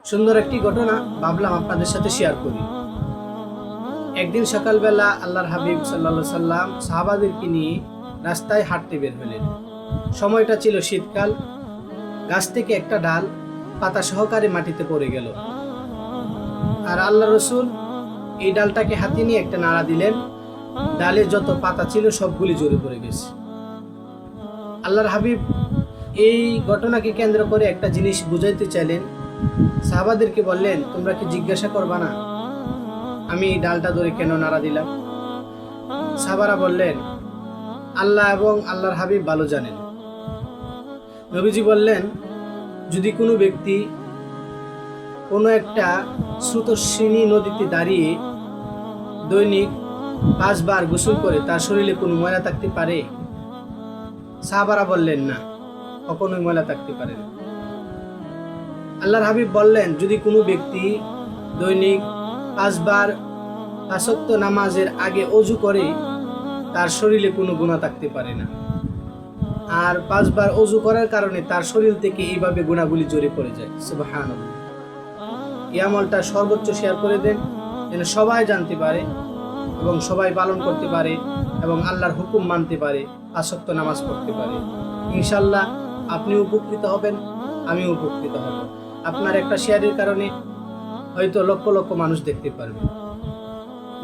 সুন্দর একটি ঘটনা ভাবলাম আপনাদের সাথে শেয়ার করি। একদিন সকালবেলা আল্লাহর হাবিব সাল্লাল্লাহু সাল্লাম সাহাবাদেরকে নিয়ে রাস্তায় হাঁটতে বের হলেন। সময়টা ছিল শীতকাল। গাছ থেকে একটা ডাল পাতা সহকারে মাটিতে পড়ে গেল, আর আল্লাহ রসুল এই ডালটাকে হাতে নিয়ে একটা নাড়া দিলেন। ডালে যত পাতা ছিল সবগুলি ঝরে পড়ে গেছে। আল্লাহর হাবিব এই ঘটনাকে কেন্দ্র করে একটা জিনিস বুঝাইতে চাইলেন। সাহাবাদেরকে বললেন, তোমরা কি জিজ্ঞাসা করবা না আমি এই ডালটা ধরে কেন নাড়া দিলাম? সাহাবারা বললেন, আল্লাহ এবং আল্লাহর হাবিব ভালো জানেন। নবীজি বললেন, যদি কোনো ব্যক্তি কোনো একটা স্রোতস্বিনী নদীতে দাঁড়িয়ে দৈনিক 5 বার গোসল করে তার শরীরে কোনো ময়লা থাকতে পারে? সাহাবারা বললেন, না, কখনোই ময়লা থাকতে পারে না। আল্লাহর হাবিব বললেন, যদি কোনো ব্যক্তি দৈনিক 5 বার 5 ওয়াক্ত নামাজের আগে ওযু করে তার শরীরে কোনো গুনাহ থাকতে পারে না, আর 5 বার ওযু করার কারণে তার শরীর থেকে এইভাবে গুনাহগুলি ঝরে পড়ে যায়। সুবহানাল্লাহ। এই আমলটা সর্বোচ্চ শেয়ার করে দেন, যেন সবাই জানতে পারে এবং সবাই পালন করতে পারে এবং আল্লাহর হুকুম মানতে পারে, 5 ওয়াক্ত নামাজ পড়তে পারে। ইনশাআল্লাহ আপনি উপকৃত হবেন, আমি উপকৃত হব। আপনার একটা শেয়ারের কারণে হয়তো লক্ষ লক্ষ মানুষ দেখতে পারবে।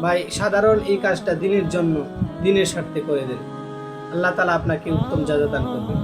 ভাই, সাধারণ এই কাজটা দিনের জন্য, দিনের স্বার্থে করে দেন। আল্লাহ তাআলা আপনাকে উত্তম জাযা দান করবেন।